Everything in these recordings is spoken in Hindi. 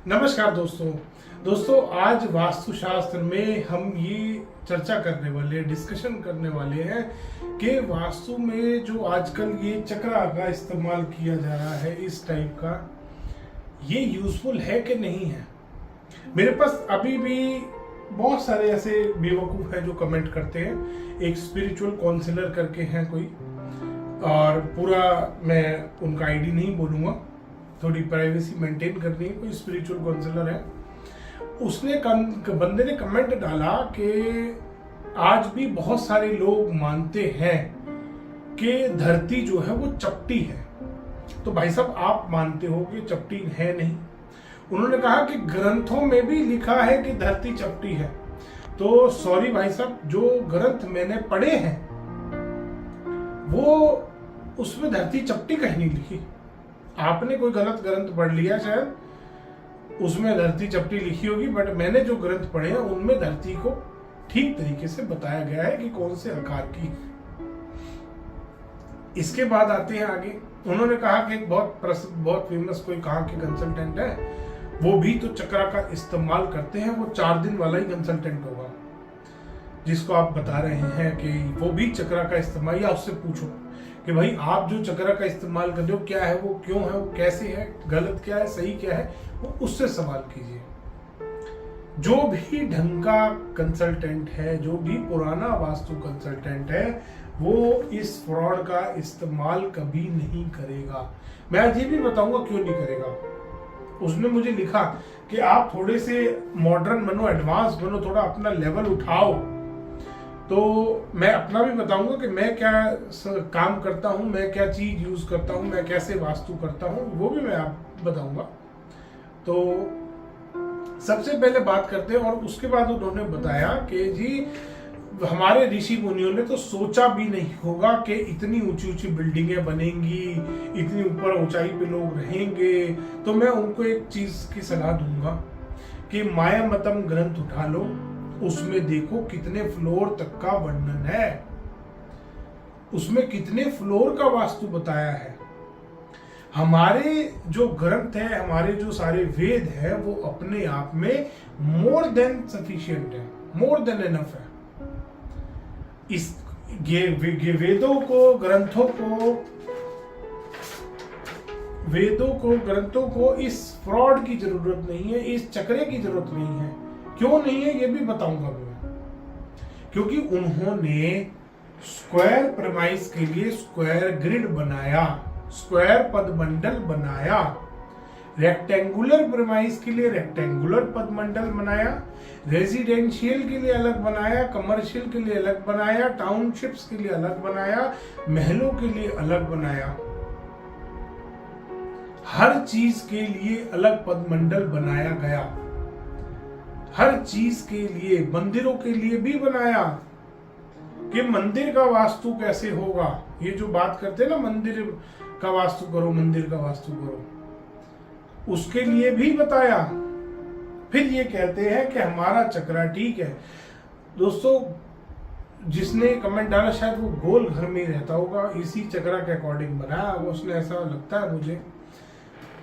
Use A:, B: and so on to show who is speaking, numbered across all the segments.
A: नमस्कार दोस्तों आज वास्तुशास्त्र में हम ये चर्चा करने वाले डिस्कशन करने वाले हैं कि वास्तु में जो आजकल ये चक्रा का इस्तेमाल किया जा रहा है इस टाइप का, ये यूजफुल है कि नहीं है। मेरे पास अभी भी बहुत सारे ऐसे बेवकूफ़ हैं जो कमेंट करते हैं। एक स्पिरिचुअल काउंसलर करके हैं कोई, और पूरा मैं उनका आईडी नहीं बोलूँगा, थोड़ी प्राइवेसी मेंटेन करनी है। कोई स्पिरिचुअल काउंसलर है, उसने बंदे ने कमेंट डाला कि आज भी बहुत सारे लोग मानते हैं कि धरती जो है वो चपटी है। तो भाई साहब, आप मानते हो कि चपटी है नहीं? उन्होंने कहा कि ग्रंथों में भी लिखा है कि धरती चपटी है। तो सॉरी भाई साहब, जो ग्रंथ मैंने पढ़े हैं वो उसमें धरती चपटी कहीं नहीं लिखी। आपने कोई गलत ग्रंथ पढ़ लिया, शायद उसमें धरती चपटी लिखी होगी, बट मैंने जो ग्रंथ पढ़े हैं उनमें धरती को ठीक तरीके से बताया गया है कि कौन से आकार की। इसके बाद आते हैं आगे। उन्होंने कहा कि एक बहुत फेमस कोई कहाँ के कंसल्टेंट है, वो भी तो चक्रा का इस्तेमाल करते हैं। वो 4 दिन वाला ही कंसल्टेंट होगा जिसको आप बता रहे हैं कि वो भी चक्रा का इस्तेमाल, या उससे पूछो कि भाई आप जो चक्रा का इस्तेमाल कर रहे हो क्या है, वो क्यों है, वो कैसे है, गलत क्या है, सही क्या है, वो उससे सवाल कीजिए। जो भी ढंग का कंसल्टेंट है, जो भी पुराना वास्तु कंसल्टेंट है, वो इस फ्रॉड का इस्तेमाल कभी नहीं करेगा। मैं आज ये भी बताऊंगा क्यों नहीं करेगा। उसने मुझे लिखा कि आप थोड़े से मॉडर्न बनो, एडवांस बनो, थोड़ा अपना लेवल उठाओ। तो मैं अपना भी बताऊंगा कि मैं क्या काम करता हूं, मैं क्या चीज यूज करता हूं, मैं कैसे वास्तु करता हूं, वो भी मैं आप बताऊंगा। तो सबसे पहले बात करते हैं, और उसके बाद उन्होंने बताया कि जी हमारे ऋषि मुनियों ने तो सोचा भी नहीं होगा कि इतनी ऊंची ऊंची बिल्डिंगें बनेंगी, इतनी ऊपर ऊंचाई पे लोग रहेंगे। तो मैं उनको एक चीज की सलाह दूंगा कि मायामतम ग्रंथ उठा लो, उसमें देखो कितने फ्लोर तक का वर्णन है, उसमें कितने फ्लोर का वास्तु बताया है। हमारे जो ग्रंथ है, हमारे जो सारे वेद है, वो अपने आप में मोर देन सफिशिएंट है, मोर देन एनफ है। इस वेदों को ग्रंथों को इस फ्रॉड की जरूरत नहीं है, इस चक्रे की जरूरत नहीं है। क्यों नहीं है ये भी बताऊंगा मैं। क्योंकि उन्होंने स्क्वायर प्रेमाइस के लिए स्क्वायर ग्रिड बनाया, स्क्वायर पदमंडल बनाया, रेक्टेंगुलर प्रेमाइस के लिए रेक्टेंगुलर पदमंडल बनाया, रेजिडेंशियल के लिए अलग बनाया, कमर्शियल के लिए अलग बनाया, टाउनशिप्स के लिए अलग बनाया, महलों के लिए अलग बनाया। हर चीज के लिए अलग पदमंडल बनाया गया। हर चीज के लिए, मंदिरों के लिए भी बनाया कि मंदिर का वास्तु कैसे होगा। ये जो बात करते हैं ना, मंदिर का वास्तु करो, मंदिर का वास्तु करो, उसके लिए भी बताया। फिर ये कहते हैं कि हमारा चक्रा ठीक है। दोस्तों, जिसने कमेंट डाला शायद वो गोल घर में ही रहता होगा, इसी चक्रा के अकॉर्डिंग बनाया वो, उसने, ऐसा लगता है मुझे।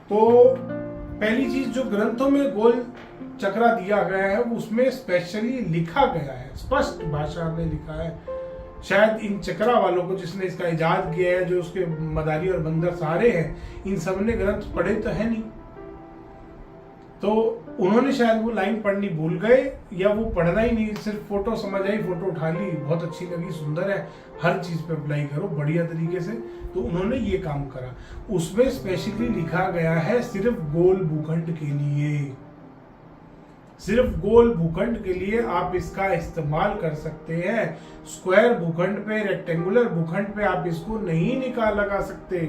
A: तो पहली चीज, जो ग्रंथों में गोल चक्रा दिया गया है उसमें स्पेशली लिखा गया है, स्पष्ट भाषा में लिखा है। शायद इन चक्रा वालों को, जिसने इसका इजाद किया है, जो उसके मदारी और बंदर सारे हैं, इन सब ने ग्रंथ पढ़े तो है नहीं। तो उन्होंने शायद वो लाइन पढ़नी भूल गए, या वो पढ़ना ही नहीं, सिर्फ फोटो समझ आई, फोटो उठा ली, बहुत अच्छी लगी, सुंदर है, हर चीज पे अप्लाई करो बढ़िया तरीके से। तो उन्होंने ये काम करा। उसमें स्पेशली लिखा गया है सिर्फ गोल भूखंड के लिए, सिर्फ गोल भूखंड के लिए आप इसका इस्तेमाल कर सकते हैं। स्क्वायर भूखंड पे, रेक्टेंगुलर भूखंड पे आप इसको नहीं लगा सकते।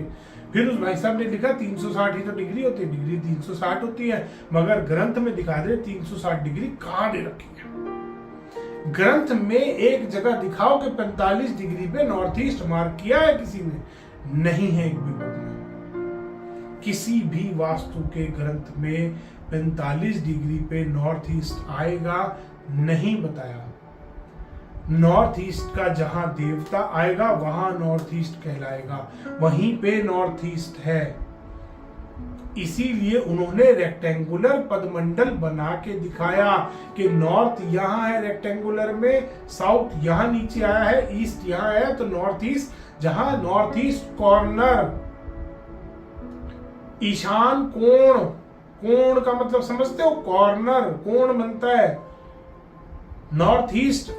A: फिर उस भाई साहब ने लिखा 360 ही तो डिग्री होती है, डिग्री 360 होती है, मगर ग्रंथ में दिखा दे 360 डिग्री कहाँ दे रखी है। ग्रंथ में एक जगह दिखाओ कि 45 डिग्री पे नॉर्थ ईस्ट मार्क किया है किसी ने? नहीं है एक भी बुक में। किसी भी वास्तु के ग्रंथ में 45 डिग्री पे नॉर्थ ईस्ट आएगा नहीं बताया। नॉर्थ ईस्ट का जहां देवता आएगा वहां नॉर्थ ईस्ट कहलाएगा, वहीं पे नॉर्थ ईस्ट है। इसीलिए उन्होंने रेक्टेंगुलर पदमंडल बना के दिखाया कि नॉर्थ यहां है रेक्टेंगुलर में, साउथ यहां नीचे आया है, ईस्ट यहां है, तो नॉर्थ ईस्ट, जहां नॉर्थ ईस्ट कॉर्नर, ईशान कोण, कोण का मतलब समझते हो, कॉर्नर कोण बनता है। नॉर्थ ईस्ट,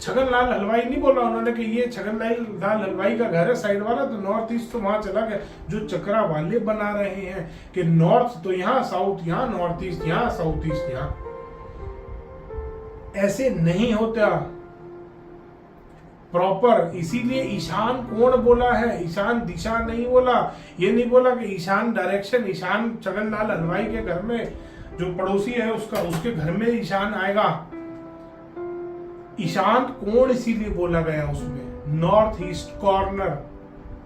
A: छगनलाल हलवाई नहीं बोला उन्होंने कि ये छगनलाल हलवाई का घर है साइड वाला, तो नॉर्थ ईस्ट तो वहां चला गया। जो चक्रा वाले बना रहे हैं कि नॉर्थ तो यहां, साउथ यहां, नॉर्थ ईस्ट यहां, साउथ ईस्ट यहां, ऐसे नहीं होता प्रॉपर। इसीलिए ईशान कोण बोला है, ईशान दिशा नहीं बोला। ये नहीं बोला कि ईशान डायरेक्शन, ईशान छगनलाल हलवाई के घर में जो पड़ोसी है उसका, उसके घर में ईशान आएगा। ईशान कोण इसीलिए बोला गया उसमें, नॉर्थ ईस्ट कॉर्नर,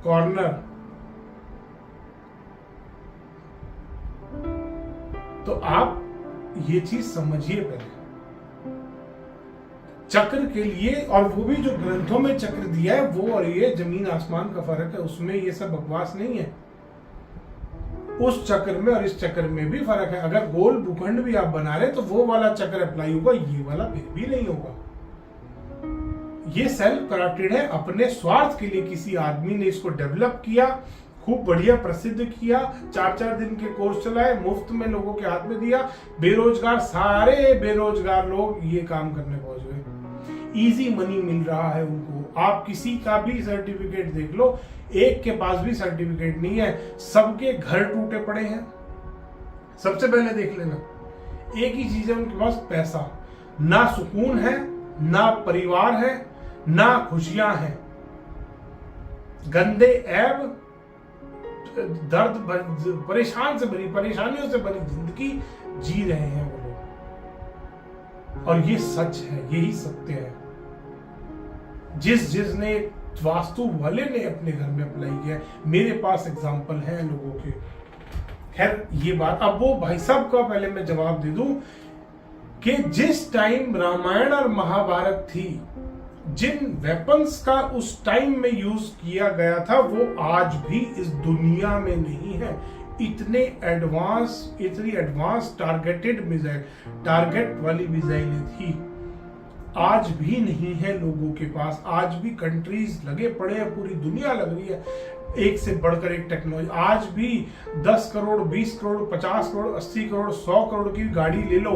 A: कॉर्नर। तो आप ये चीज समझिए पहले, चक्र के लिए, और वो भी जो ग्रंथों में चक्र दिया है वो और ये जमीन आसमान का फर्क है, उसमें ये सब बकवास नहीं है। उस चक्र में और इस चक्र में भी फर्क है। अगर गोल भूखंड भी आप बना रहे तो वो वाला चक्र अप्लाई होगा, ये वाला फिर भी नहीं होगा। ये सेल्फ करेक्टेड है, अपने स्वार्थ के लिए किसी आदमी ने इसको डेवलप किया, खूब बढ़िया प्रसिद्ध किया, 4-4 दिन के कोर्स चलाए, मुफ्त में लोगों के हाथ में दिया, बेरोजगार, सारे बेरोजगार लोग ये काम करने पहुंच गए, इजी मनी मिल रहा है उनको। आप किसी का भी सर्टिफिकेट देख लो, एक के पास भी सर्टिफिकेट नहीं है, सबके घर टूटे पड़े हैं। सबसे पहले देख लेना, एक ही चीज है उनके पास, पैसा। ना सुकून है, ना परिवार है, ना खुशियां हैं, गंदे ऐब, दर्द, परेशान से भरी, परेशानियों से भरी जिंदगी जी रहे हैं वो लोग। और ये सच है, यही सत्य है। जिसने वास्तु वाले ने अपने घर में अप्लाई किया, मेरे पास एग्जांपल हैं लोगों के। खैर ये बात, अब वो भाई साहब का पहले मैं जवाब दे दूं कि जिस टाइम रामायण और महाभारत थी, जिन वेपन्स का उस टाइम में यूज किया गया था वो आज भी इस दुनिया में नहीं है। इतनी एडवांस टारगेटेड मिसाइल, टारगेट वाली मिसाइलें थी, आज भी नहीं है लोगों के पास। आज भी कंट्रीज लगे पड़े हैं, पूरी दुनिया लग रही है एक से बढ़कर एक टेक्नोलॉजी। आज भी 10 करोड़, 20 करोड़, 50 करोड़, 80 करोड़, 100 करोड़ की गाड़ी ले लो,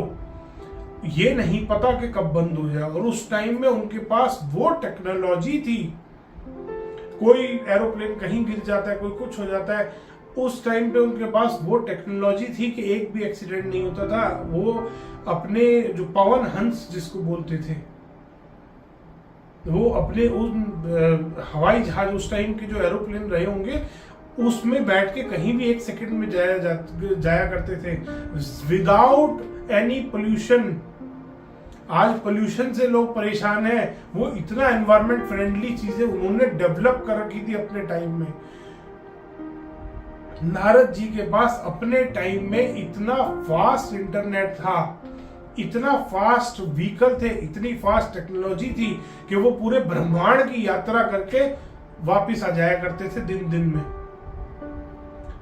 A: ये नहीं पता कि कब बंद हो जाए। और उस टाइम में उनके पास वो टेक्नोलॉजी थी, कोई एरोप्लेन कहीं गिर जाता है, कोई कुछ हो जाता है, उस टाइम पे उनके पास वो टेक्नोलॉजी थी कि एक भी एक्सीडेंट नहीं होता था। वो अपने जो पवन हंस जिसको बोलते थे, वो अपने उन हवाई जहाज, उस टाइम के जो एरोप्लेन रहे होंगे, उसमें बैठ के कहीं भी 1 सेकंड में जाया करते थे विदाउट एनी पोल्यूशन। आज पोल्यूशन से लोग परेशान हैं, वो इतना एनवायरमेंट फ्रेंडली चीजें उन्होंने डेवलप कर रखी थी अपने टाइम में। नारद जी के पास अपने टाइम में इतना फास्ट इंटरनेट था, इतना फास्ट व्हीकल थे, इतनी फास्ट टेक्नोलॉजी थी कि वो पूरे ब्रह्मांड की यात्रा करके वापिस आ जाया करते थे दिन दिन में।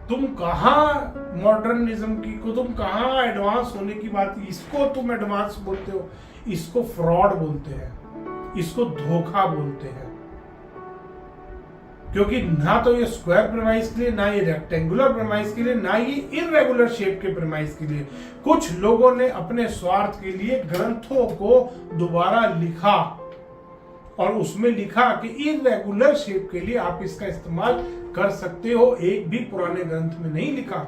A: तुम कहां मॉडर्निज्म की को, तुम कहां एडवांस होने की बात, इसको तुम एडवांस बोलते हो, इसको फ्रॉड बोलते हैं, इसको धोखा बोलते हैं। क्योंकि ना तो ये स्क्वायर प्रेमाइस के लिए, ना ये रेक्टेंगुलर प्रेमाइस के लिए, ना ये इररेगुलर शेप के प्रेमाइस के लिए। कुछ लोगों ने अपने स्वार्थ के लिए ग्रंथों को दोबारा लिखा और उसमें लिखा कि इररेगुलर शेप के लिए आप इसका इस्तेमाल कर सकते हो। एक भी पुराने ग्रंथ में नहीं लिखा।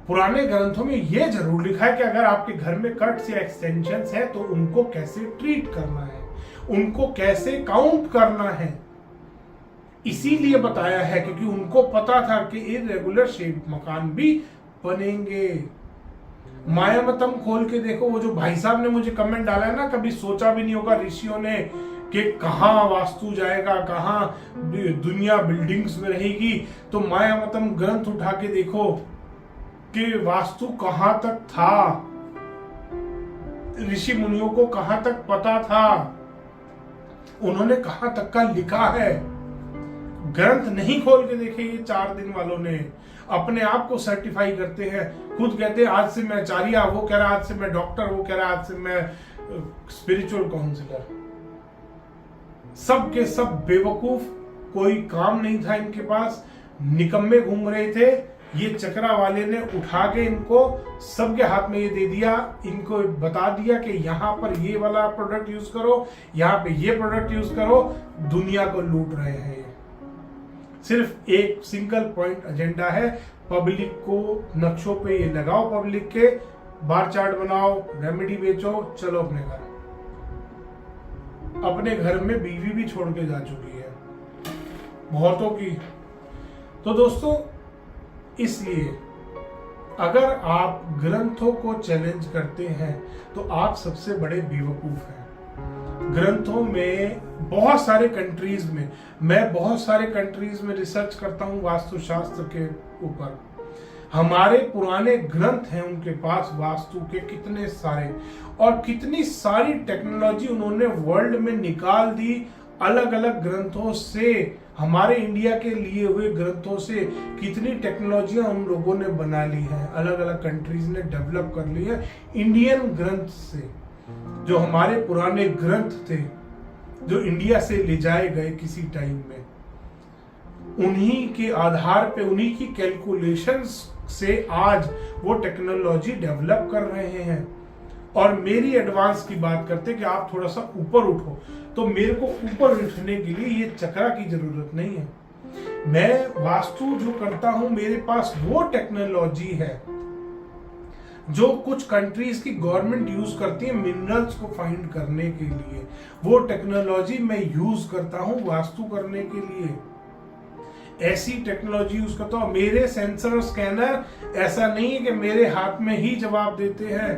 A: पुराने ग्रंथों में यह जरूर लिखा है कि अगर आपके घर में कट्स या एक्सटेंशंस है तो उनको कैसे ट्रीट करना है, उनको कैसे काउंट करना है। इसीलिए बताया है क्योंकि उनको पता था कि इररेगुलर शेप मकान भी बनेंगे। मायामतम खोल के देखो, वो जो भाई साहब ने मुझे कमेंट डाला है ना, कभी सोचा भी नहीं होगा ऋषियों ने कि कहां वास्तु जाएगा, कहां दुनिया बिल्डिंग्स में रहेगी। तो मायामतम ग्रंथ उठा के देखो कि वास्तु कहां तक था, ऋषि मुनियों को कहां तक पता था, उन्होंने कहां तक का लिखा है। ग्रंथ नहीं खोल के देखे ये 4 दिन वालों ने, अपने आप को सर्टिफाई करते हैं, खुद कहते हैं आज से मैं आचार्य, वो कह रहा आज से मैं डॉक्टर, वो कह रहा आज से मैं स्पिरिचुअल काउंसलर। सब के सब बेवकूफ, कोई काम नहीं था इनके पास, निकम्मे घूम रहे थे। ये चक्रा वाले ने उठा के इनको सबके हाथ में ये दे दिया, इनको बता दिया कि यहाँ पर ये वाला प्रोडक्ट यूज करो, यहाँ पे ये प्रोडक्ट यूज करो। दुनिया को लूट रहे हैं ये। सिर्फ एक सिंगल पॉइंट एजेंडा है, पब्लिक को नक्शों पे ये लगाओ, पब्लिक के बार चार्ट बनाओ, रेमेडी बेचो, चलो अपने घर। अपने घर में बीवी भी छोड़ के जा चुकी है बहुतों की। तो दोस्तों, इसलिए अगर आप ग्रंथों को चैलेंज करते हैं तो आप सबसे बड़े बेवकूफ हैं। ग्रंथों में बहुत सारे कंट्रीज में, मैं बहुत सारे कंट्रीज में रिसर्च करता हूं वास्तुशास्त्र के ऊपर। हमारे पुराने ग्रंथ हैं उनके पास वास्तु के कितने सारे, और कितनी सारी टेक्नोलॉजी उन्होंने वर्ल्ड में निकाल दी। अलग अलग ग्रंथों से, हमारे इंडिया के लिए हुए ग्रंथों से कितनी टेक्नोलॉजियां उन लोगों ने बना ली हैं, अलग अलग कंट्रीज ने डेवलप कर ली है इंडियन ग्रंथ से। जो हमारे पुराने ग्रंथ थे जो इंडिया से ले जाए गए किसी टाइम में, उन्हीं के आधार पे, उन्हीं की कैलकुलेशंस से आज वो टेक्नोलॉजी डेवलप कर रहे हैं। और मेरी एडवांस की बात करते कि आप थोड़ा सा ऊपर उठो, तो मेरे को ऊपर उठने के लिए ये चक्रा की जरूरत नहीं है। मैं वास्तु जो करता हूं, मेरे पास वो टेक्नोलॉजी है जो कुछ कंट्रीज की गवर्नमेंट यूज करती है मिनरल्स को फाइंड करने के लिए। वो टेक्नोलॉजी मैं यूज करता हूं वास्तु करने के लिए। ऐसी टेक्नोलॉजी यूज करता हूं। मेरे सेंसर और स्कैनर ऐसा नहीं है कि मेरे हाथ में ही जवाब देते हैं।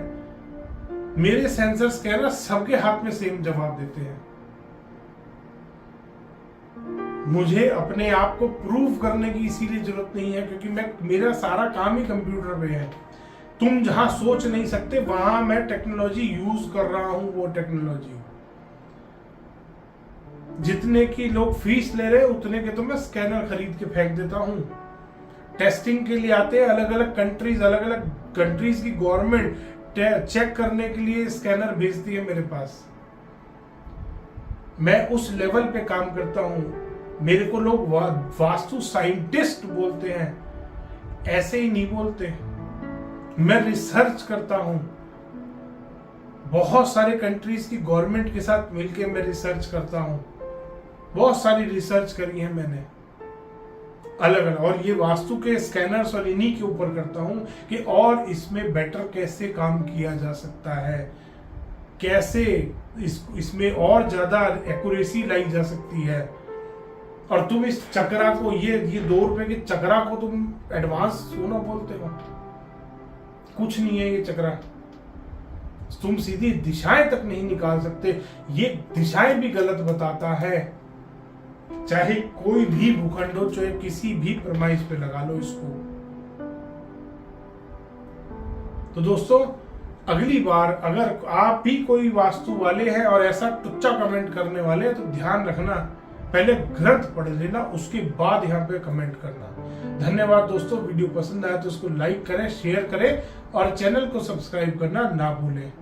A: मेरे सेंसर स्कैनर सबके हाथ में सेम जवाब देते हैं। मुझे अपने आप को प्रूव करने की इसीलिए जरूरत नहीं है क्योंकि मेरा सारा काम ही कंप्यूटर पे है। तुम जहां सोच नहीं सकते वहां मैं टेक्नोलॉजी यूज कर रहा हूं। वो टेक्नोलॉजी जितने की लोग फीस ले रहे उतने के तो मैं स्कैनर खरीद के फेंक देता हूं। टेस्टिंग के लिए आते हैं अलग अलग कंट्रीज की गवर्नमेंट चेक करने के लिए स्कैनर भेजती है मेरे पास। मैं उस लेवल पे काम करता हूं। मेरे को लोग वास्तु साइंटिस्ट बोलते हैं, ऐसे ही नहीं बोलते। मैं रिसर्च करता हूं। बहुत सारे कंट्रीज की गवर्नमेंट के साथ मिलकर मैं रिसर्च करता हूं। बहुत सारी रिसर्च करी है मैंने अलग अलग, और ये वास्तु के स्कैनर्स और इन्हीं के ऊपर करता हूं कि और इसमें बेटर कैसे काम किया जा सकता है, कैसे इसमें और ज्यादा एक्यूरेसी लाई जा सकती है। और तुम इस चक्रा को, ये 2 रुपए के चक्रा को तुम एडवांस सोना बोलते हो। कुछ नहीं है ये चक्रा। तुम सीधी दिशाएं तक नहीं निकाल सकते। ये दिशाएं भी गलत बताता है। चाहे कोई भी भूखंड हो, चाहे किसी भी प्रमाइस पे लगा लो इसको। तो दोस्तों, अगली बार अगर आप भी कोई वास्तु वाले हैं और ऐसा टुच्चा कमेंट करने वाले हैं तो ध्यान रखना, पहले ग्रंथ पढ़ लेना, उसके बाद यहाँ पे कमेंट करना। धन्यवाद दोस्तों। वीडियो पसंद आया तो उसको लाइक करें, शेयर करें और चैनल को सब्सक्राइब करना ना भूलें।